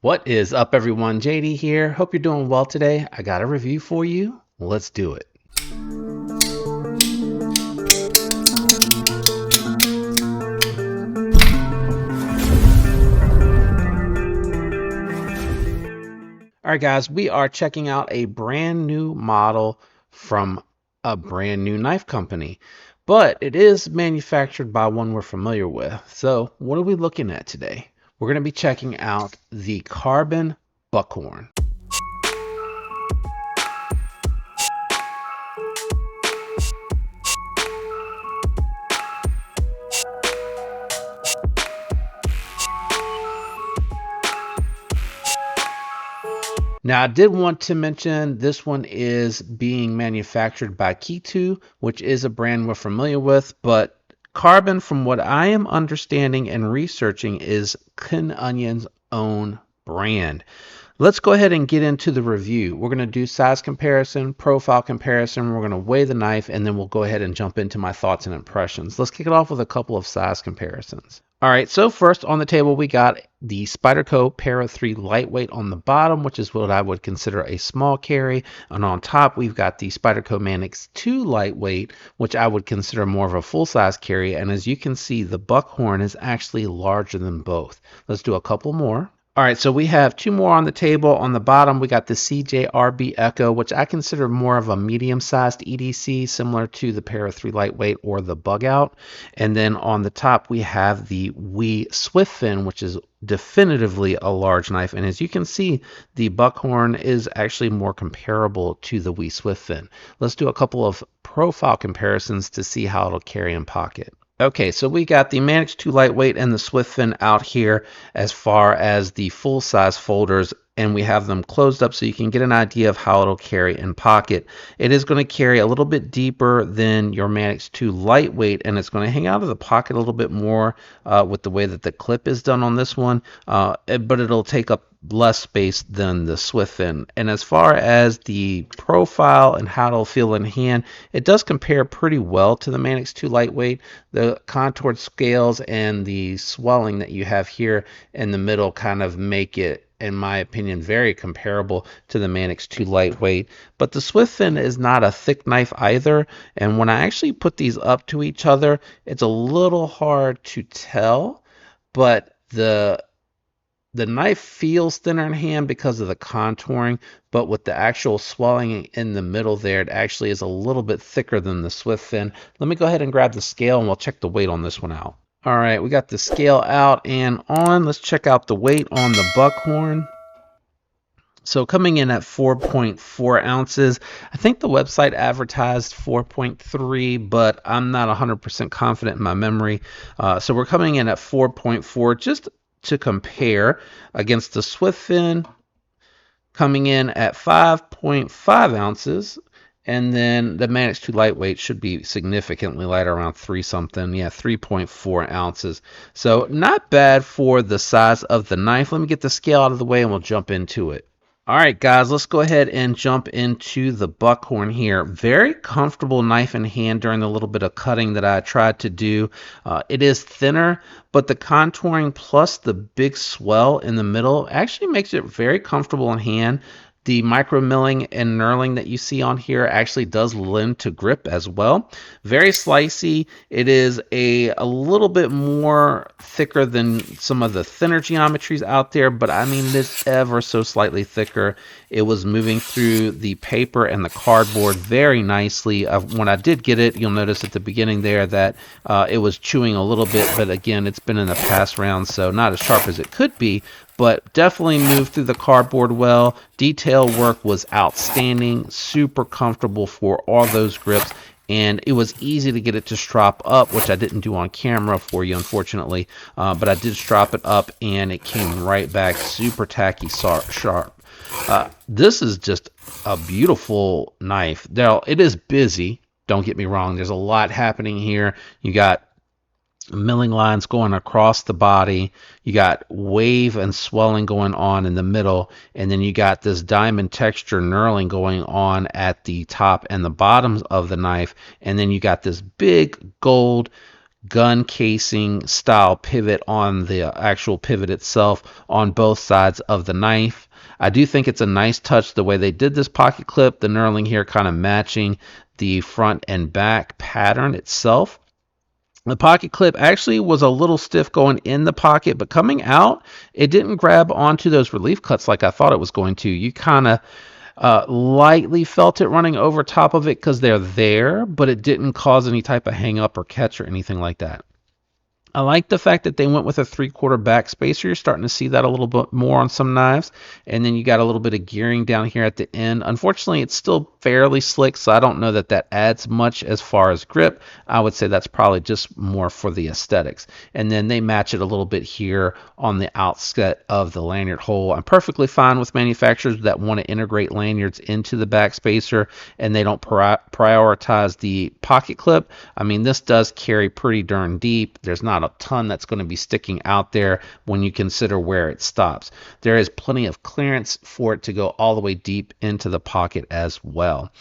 What is up, everyone? JD here. Hope you're doing well today. I got a review for you. Let's do it. All right, guys, we are checking out a brand new model from a brand new knife company, but it is manufactured by one we're familiar with. So, what are we looking at today? We're going to be checking out the Karbon Buckhorn. Now, I did want to mention this one is being manufactured by Kitu, which is a brand we're familiar with, but Karbon, from what I am understanding and researching, is Kin Onion's own brand. Let's go ahead and get into the review. We're going to do size comparison, profile comparison, we're going to weigh the knife, and then we'll go ahead and jump into my thoughts and impressions. Let's kick it off with a couple of size comparisons. All right, so first on the table, we got the Spyderco Para 3 Lightweight on the bottom, which is what I would consider a small carry. And on top, we've got the Spyderco Manix 2 Lightweight, which I would consider more of a full-size carry. And as you can see, the Buckhorn is actually larger than both. Let's do a couple more. All right, so we have two more on the table. On the bottom, we got the CJRB Echo, which I consider more of a medium-sized EDC, similar to the Para 3 Lightweight or the Bug Out. And then on the top, we have the WE Swift Fin, which is definitively a large knife. And as you can see, the Buckhorn is actually more comparable to the WE Swift Fin. Let's do a couple of profile comparisons to see how it'll carry in pocket. Okay, so we got the Manix 2 Lightweight and the Swift Fin out here as far as the full-size folders, and we have them closed up so you can get an idea of how it'll carry in pocket. It is going to carry a little bit deeper than your Manix 2 Lightweight, and it's going to hang out of the pocket a little bit more with the way that the clip is done on this one, but it'll take up less space than the Swift Fin. And as far as the profile and how it'll feel in hand, it does compare pretty well to the Manix 2 Lightweight. The contoured scales and the swelling that you have here in the middle kind of make it, in my opinion, very comparable to the Manix 2 Lightweight. But the Swift Fin is not a thick knife either, and when I actually put these up to each other, it's a little hard to tell, but the knife feels thinner in hand because of the contouring, but with the actual swelling in the middle there, it actually is a little bit thicker than the Swift Fin. Let me go ahead and grab the scale and we'll check the weight on this one out. All right, we got the scale out and on. Let's check out the weight on the Buckhorn. So coming in at 4.4 ounces, I think the website advertised 4.3, but I'm not 100% confident in my memory. So we're coming in at 4.4, just to compare against the Swift Fin, coming in at 5.5 ounces, and then the Manix 2 Lightweight should be significantly lighter, around 3 something. Yeah, 3.4 ounces. So not bad for the size of the knife. Let me get the scale out of the way and we'll jump into it. All right, guys, let's go ahead and jump into the Buckhorn here. Very comfortable knife in hand during the little bit of cutting that I tried to do. It is thinner, but the contouring plus the big swell in the middle actually makes it very comfortable in hand. The micro milling and knurling that you see on here actually does lend to grip as well. Very slicey. It is a little bit more thicker than some of the thinner geometries out there, but I mean it's ever so slightly thicker. It was moving through the paper and the cardboard very nicely. When I did get it, you'll notice at the beginning there that it was chewing a little bit, but again, it's been in the past round, so not as sharp as it could be, but definitely moved through the cardboard well. Detail work was outstanding, super comfortable for all those grips, and it was easy to get it to strop up, which I didn't do on camera for you, unfortunately, but I did strop it up, and it came right back super tacky, sharp. This is just a beautiful knife. Now, it is busy, don't get me wrong. There's a lot happening here. You got milling lines going across the body, you got wave and swelling going on in the middle, and then you got this diamond texture knurling going on at the top and the bottoms of the knife, and then you got this big gold gun casing style pivot on the actual pivot itself on both sides of the knife. I do think it's a nice touch the way they did this pocket clip, the knurling here kind of matching the front and back pattern itself. The pocket clip actually was a little stiff going in the pocket, but coming out, it didn't grab onto those relief cuts like I thought it was going to. You kind of lightly felt it running over top of it because they're there, but it didn't cause any type of hang up or catch or anything like that. I like the fact that they went with a 3/4 back spacer. You're starting to see that a little bit more on some knives. And then you got a little bit of gearing down here at the end. Unfortunately, it's still fairly slick, so I don't know that that adds much as far as grip. I would say that's probably just more for the aesthetics. And then they match it a little bit here on the outset of the lanyard hole. I'm perfectly fine with manufacturers that want to integrate lanyards into the back spacer and they don't prioritize the pocket clip. I mean, this does carry pretty darn deep. There's not a ton that's going to be sticking out there when you consider where it stops. There is plenty of clearance for it to go all the way deep into the pocket as well.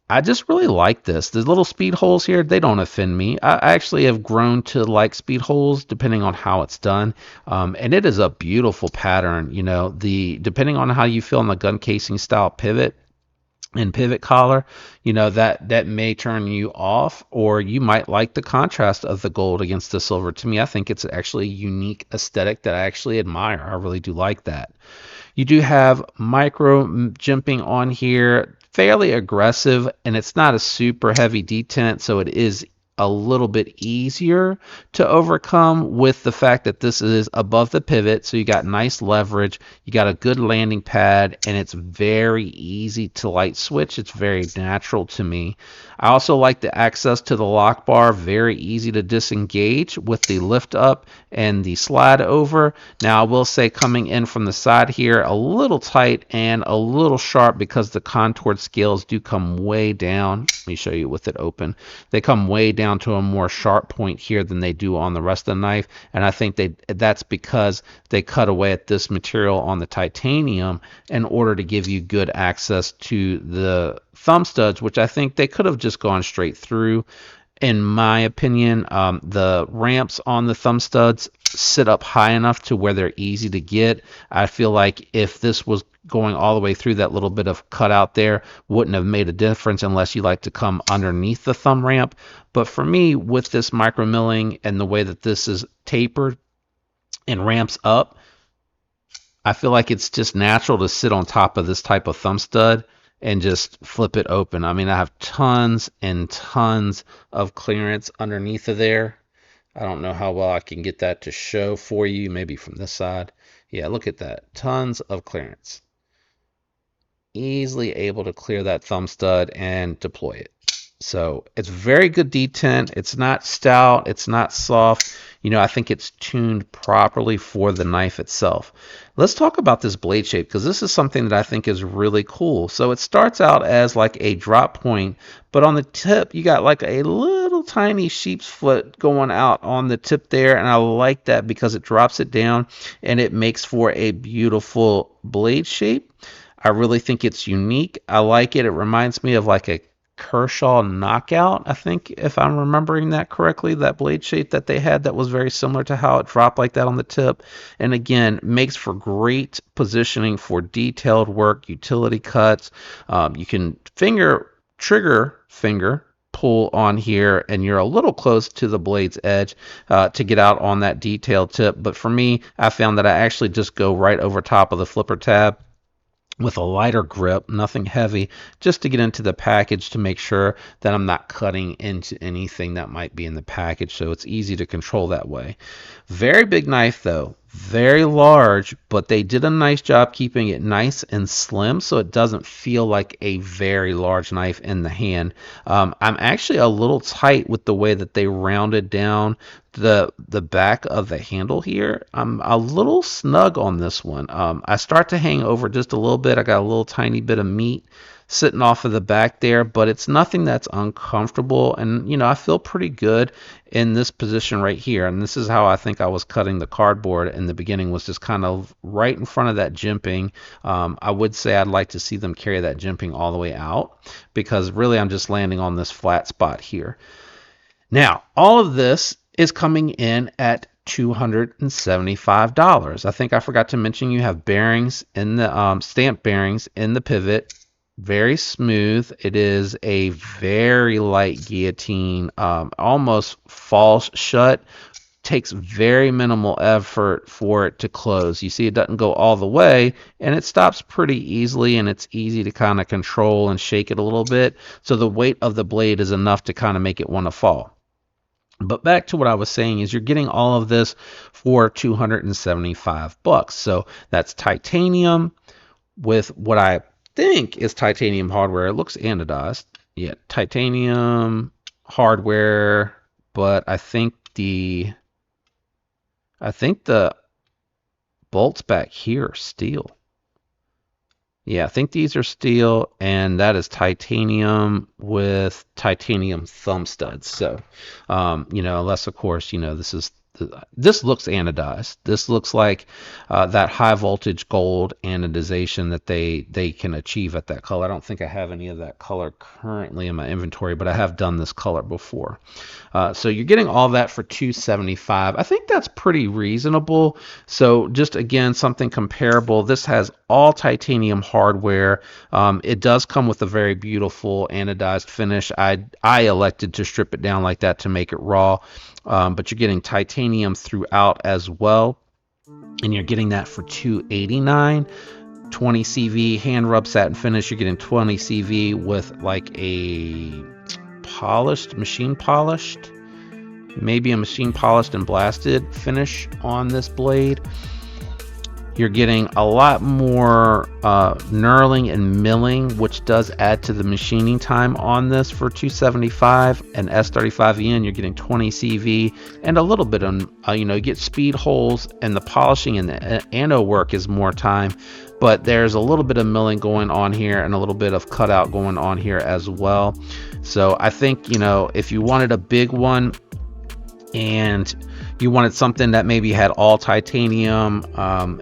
I just really like this. The little speed holes here, they don't offend me. I actually have grown to like speed holes depending on how it's done. And it is a beautiful pattern. You know, depending on how you feel on the gun casing style pivot and pivot collar, you know, that may turn you off, or you might like the contrast of the gold against the silver. To me, I think it's actually a unique aesthetic that I actually admire. I really do like that. You do have micro jimping on here, fairly aggressive, and it's not a super heavy detent, so it is a little bit easier to overcome with the fact that this is above the pivot, so you got nice leverage, you got a good landing pad, and it's very easy to light switch. It's very natural to me. I also like the access to the lock bar, very easy to disengage with the lift up and the slide over. Now I will say coming in from the side here, a little tight and a little sharp because the contoured scales do come way down. Let me show you with it open. They come way down to a more sharp point here than they do on the rest of the knife, and I think that's because they cut away at this material on the titanium in order to give you good access to the thumb studs, which I think they could have just gone straight through. In my opinion, the ramps on the thumb studs sit up high enough to where they're easy to get. I feel like if this was going all the way through, that little bit of cutout there wouldn't have made a difference unless you like to come underneath the thumb ramp. But for me, with this micro milling and the way that this is tapered and ramps up, I feel like it's just natural to sit on top of this type of thumb stud and just flip it open. I mean, I have tons and tons of clearance underneath of there. I don't know how well I can get that to show for you, maybe from this side. Yeah, look at that. Tons of clearance. Easily able to clear that thumb stud and deploy it. So it's very good detent. It's not stout. It's not soft. You know, I think it's tuned properly for the knife itself. Let's talk about this blade shape, because this is something that I think is really cool. So it starts out as like a drop point, but on the tip, you got like a little tiny sheep's foot going out on the tip there. And I like that because it drops it down and it makes for a beautiful blade shape. I really think it's unique. I like it. It reminds me of like a Kershaw knockout, I think, if I'm remembering that correctly, that blade shape that they had that was very similar to how it dropped like that on the tip. And again, makes for great positioning for detailed work, utility cuts. You can trigger finger pull on here, and you're a little close to the blade's edge to get out on that detailed tip. But for me, I found that I actually just go right over top of the flipper tab with a lighter grip, nothing heavy, just to get into the package to make sure that I'm not cutting into anything that might be in the package, so it's easy to control that way. Very big knife though, very large, but they did a nice job keeping it nice and slim so it doesn't feel like a very large knife in the hand. I'm actually a little tight with the way that they rounded down the back of the handle here. I'm a little snug on this one. I start to hang over just a little bit. I got a little tiny bit of meat sitting off of the back there, but it's nothing that's uncomfortable, and you know, I feel pretty good in this position right here. And this is how I think I was cutting the cardboard in the beginning, was just kind of right in front of that jimping. I would say I'd like to see them carry that jimping all the way out, because really I'm just landing on this flat spot here. Now, all of this is coming in at $275. I think I forgot to mention you have bearings in the stamp bearings in the pivot. Very smooth. It is a very light guillotine, almost falls shut. Takes very minimal effort for it to close. You see it doesn't go all the way, and it stops pretty easily, and it's easy to kind of control and shake it a little bit. So the weight of the blade is enough to kind of make it want to fall. But back to what I was saying is you're getting all of this for $275. So that's titanium with what I think is titanium hardware. It looks anodized. Yeah, titanium hardware, but I think the bolts back here are steel. Yeah, I think these are steel, and that is titanium with titanium thumb studs. So, unless of course, this looks anodized. This looks like that high voltage gold anodization that they can achieve at that color. I don't think I have any of that color currently in my inventory, but I have done this color before. So you're getting all that for $275. I think that's pretty reasonable. So just again, something comparable. This has all titanium hardware. It does come with a very beautiful anodized finish. I elected to strip it down like that to make it raw. But you're getting titanium throughout as well, and you're getting that for $289. 20 CV hand rub satin finish. You're getting 20 CV with like a machine polished and blasted finish on this blade. You're getting a lot more knurling and milling, which does add to the machining time on this for $275. And S35EN, you're getting 20 CV and a little bit on, you get speed holes, and the polishing and the ano work is more time. But there's a little bit of milling going on here and a little bit of cutout going on here as well. So I think, if you wanted a big one, and you wanted something that maybe had all titanium,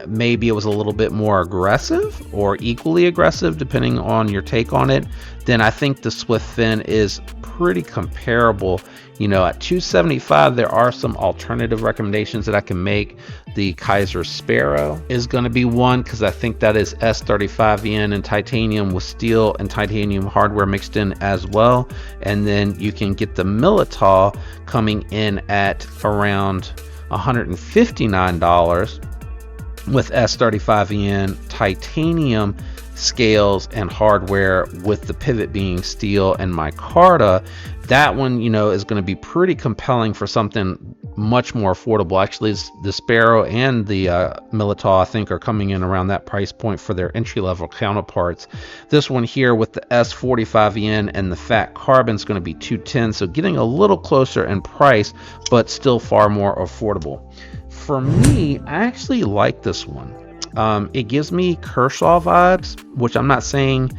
maybe it was a little bit more aggressive or equally aggressive depending on your take on it, then I think the Swift Fin is pretty comparable. At $275, there are some alternative recommendations that I can make. The Kaiser Sparrow is going to be one, because I think that is S35EN and titanium with steel and titanium hardware mixed in as well. And then you can get the Militaw coming in at around $159 with S35EN titanium scales and hardware, with the pivot being steel and micarta. That one, is going to be pretty compelling for something much more affordable. Actually, the Sparrow and the Militaw, I think, are coming in around that price point for their entry-level counterparts. This one here with the S45EN and the fat carbon is going to be $210, so getting a little closer in price, but still far more affordable. For me, I actually like this one. It gives me Kershaw vibes, which I'm not saying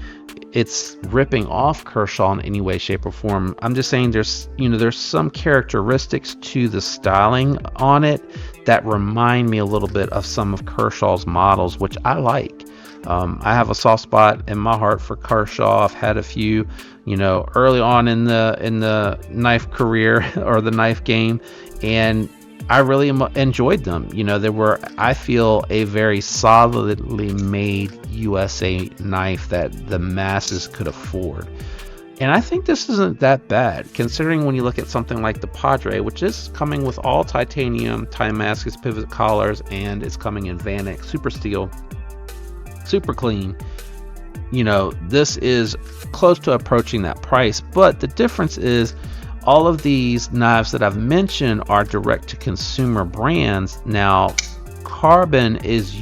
it's ripping off Kershaw in any way, shape, or form. I'm just saying there's some characteristics to the styling on it that remind me a little bit of some of Kershaw's models, which I like. I have a soft spot in my heart for Kershaw. I've had a few, early on in the knife career or the knife game, and I really enjoyed them. They were, I feel, a very solidly made USA knife that the masses could afford. And I think this isn't that bad, considering when you look at something like the Padre, which is coming with all titanium, Damascus pivot collars, and it's coming in Vanek super steel, super clean. This is close to approaching that price, but the difference is all of these knives that I've mentioned are direct to consumer brands. Now, Karbon is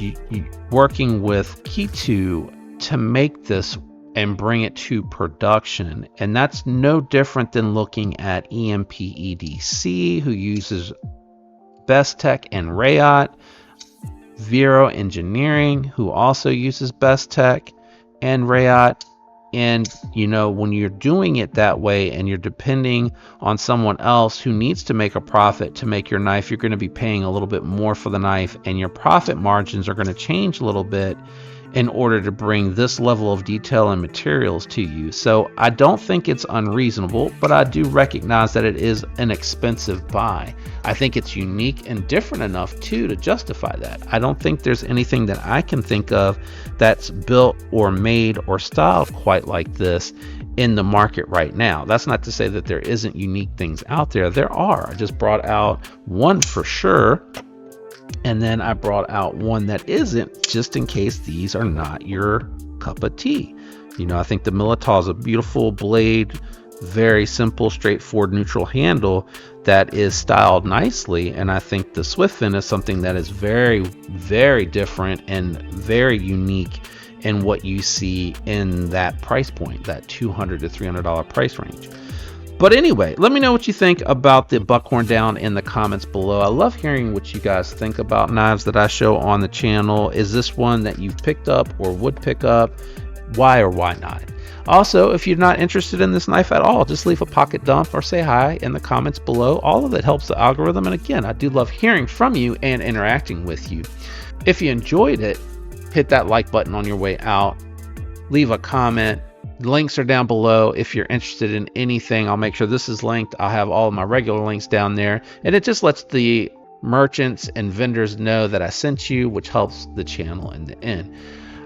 working with K2 to make this and bring it to production. And that's no different than looking at EMP EDC, who uses Bestech and Rayot, Vero Engineering, who also uses Bestech and Rayot. And when you're doing it that way and you're depending on someone else who needs to make a profit to make your knife, you're going to be paying a little bit more for the knife, and your profit margins are going to change a little bit. in order to bring this level of detail and materials to you. So I don't think it's unreasonable, but I do recognize that it is an expensive buy. I think it's unique and different enough too to justify that. I don't think there's anything that I can think of that's built or made or styled quite like this in the market right now. That's not to say that there isn't unique things out there. There are. I just brought out one for sure, and then I brought out one that isn't, just in case these are not your cup of tea. You know, I think the Militaw is a beautiful blade, very simple, straightforward, neutral handle that is styled nicely. And I think the Swiftfin is something that is very, very different and very unique in what you see in that price point, that $200 to $300 price range. But anyway, let me know what you think about the Buckhorn down in the comments below. I love hearing what you guys think about knives that I show on the channel. Is this one that you've picked up or would pick up? Why or why not? Also, if you're not interested in this knife at all, just leave a pocket dump or say hi in the comments below. All of it helps the algorithm. And again, I do love hearing from you and interacting with you. If you enjoyed it, hit that like button on your way out. Leave a comment. Links are down below. If you're interested in anything, I'll make sure this is linked. I'll have all of my regular links down there, and it just lets the merchants and vendors know that I sent you, which helps the channel in the end.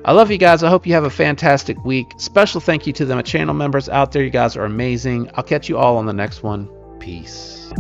I love you guys. I hope you have a fantastic week. Special thank you to the channel members out there. You guys are amazing. I'll catch you all on the next one. Peace.